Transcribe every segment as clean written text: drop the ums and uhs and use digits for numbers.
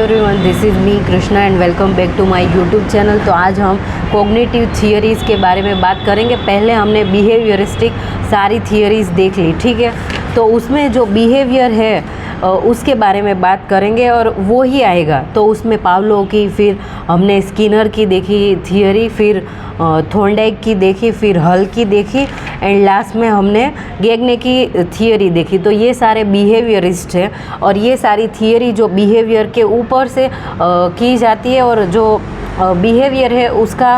Everyone, this is me Krishna and welcome back to my YouTube channel. तो आज हम cognitive theories के बारे में बात करेंगे। पहले हमने बिहेवियरिस्टिक सारी थियरीज़ देख ली, ठीक है। तो उसमें जो बिहेवियर है उसके बारे में बात करेंगे और वो ही आएगा। तो उसमें पावलो की, फिर हमने स्किनर की देखी थियरी, फिर थॉर्नडाइक की देखी, फिर हल की देखी एंड लास्ट में हमने गेगने की थियरी देखी। तो ये सारे बिहेवियरिस्ट हैं और ये सारी थियरी जो बिहेवियर के ऊपर से की जाती है और जो बिहेवियर है उसका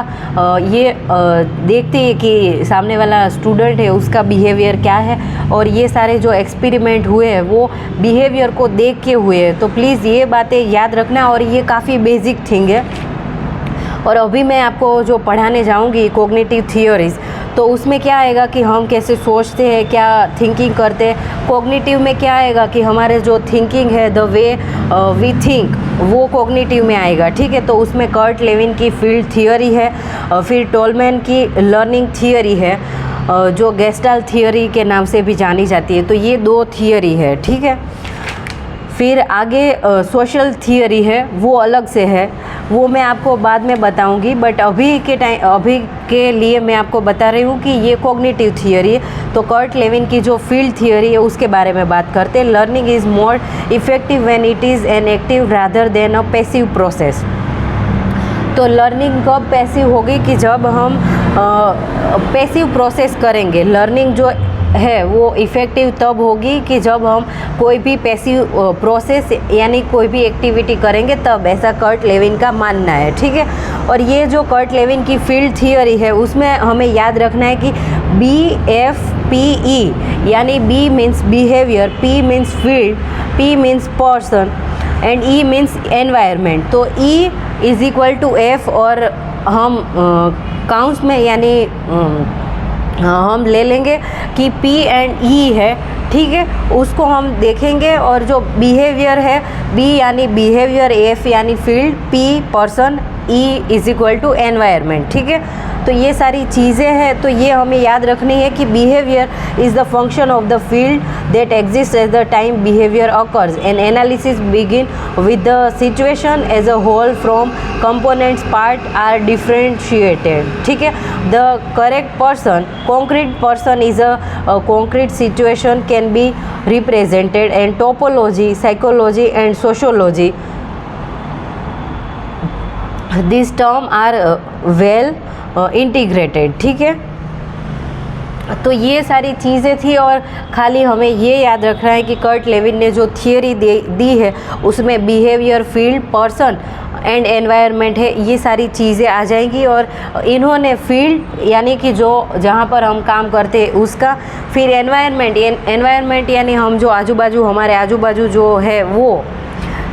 ये देखते हैं कि सामने वाला स्टूडेंट है उसका बिहेवियर क्या है और ये सारे जो एक्सपेरिमेंट हुए हैं वो बिहेवियर को देख के हुए हैं। तो प्लीज़ ये बातें याद रखना और ये काफ़ी बेसिक थिंग है। और अभी मैं आपको जो पढ़ाने जाऊंगी कॉग्निटिव थियरीज़, तो उसमें क्या आएगा कि हम कैसे सोचते हैं, क्या थिंकिंग करते हैं। कॉग्निटिव में क्या आएगा कि हमारे जो थिंकिंग है, द वे वी थिंक, वो कॉग्निटिव में आएगा, ठीक है। तो उसमें कर्ट लेविन की फील्ड थियरी है, फिर टोलमैन की लर्निंग थियरी है जो गेस्टाल्ट थियरी के नाम से भी जानी जाती है। तो ये दो थियरी है, ठीक है। फिर आगे सोशल थियरी है, वो अलग से है, वो मैं आपको बाद में बताऊंगी। बट अभी के लिए मैं आपको बता रही हूँ कि ये कॉग्निटिव थियरी है। तो कर्ट लेविन की जो फील्ड थियरी है उसके बारे में बात करते हैं। Learning is more effective when it is an active rather than a passive process. तो लर्निंग कब पैसिव होगी कि जब हम पैसिव प्रोसेस करेंगे। लर्निंग जो है वो इफ़ेक्टिव तब होगी कि जब हम कोई भी पैसिव प्रोसेस यानी कोई भी एक्टिविटी करेंगे तब, ऐसा कर्ट लेविन का मानना है, ठीक है। और ये जो कर्ट लेविन की फील्ड थियरी है उसमें हमें याद रखना है कि BFPE यानी B means behaviour, P means field, P means person and E means environment. तो E is equal to F और हम काउंट्स में यानी हम ले लेंगे कि P एंड E है, ठीक है। उसको हम देखेंगे और जो बिहेवियर है B यानी बिहेवियर, F यानी field, P person, E is equal to environment, ठीक है। तो ये सारी चीज़ें हैं। तो ये हमें याद रखनी है कि behaviour is the function of the field that exist at the time behaviour occurs and analysis begin with the situation as a whole from components part are differentiated, ठीक है। The correct person, concrete person is a concrete situation can be represented and topology, psychology and sociology, these terms are well integrated, ठीक है। तो ये सारी चीज़ें थी और खाली हमें ये याद रखना है कि कर्ट लेविन ने जो थियरी दी है उसमें behaviour, field, person and environment है, ये सारी चीज़ें आ जाएंगी। और इन्होंने फील्ड यानी कि जो जहाँ पर हम काम करते हैं उसका, फिर एनवायरनमेंट यानी हम जो आजू बाजू, हमारे आजू बाजू जो है वो,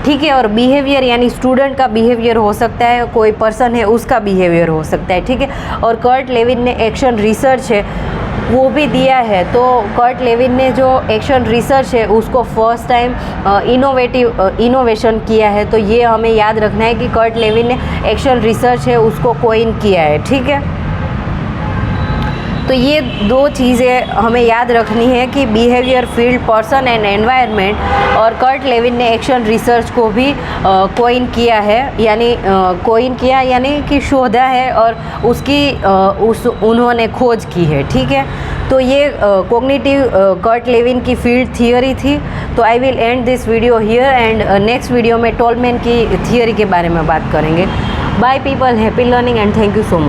ठीक है। और बिहेवियर यानी स्टूडेंट का बिहेवियर हो सकता है, कोई पर्सन है उसका बिहेवियर हो सकता है, ठीक है। और कर्ट लेविन ने एक्शन रिसर्च है वो भी दिया है। तो कर्ट लेविन ने जो एक्शन रिसर्च है उसको फर्स्ट टाइम इनोवेशन किया है। तो ये हमें याद रखना है कि कर्ट लेविन ने एक्शन रिसर्च है उसको कोइन किया है, ठीक है। तो ये दो चीज़ें हमें याद रखनी है कि behaviour, field, person and environment. और कर्ट लेविन ने एक्शन रिसर्च को भी कोइन किया है, यानी कोइन किया यानी कि शोधा है और उन्होंने खोज की है, ठीक है। तो ये कॉग्निटिव कर्ट लेविन की फील्ड थियरी थी। तो I will and this video here and next video में टोलमैन की थियरी के बारे में बात करेंगे। By people, happy learning and thank you so much.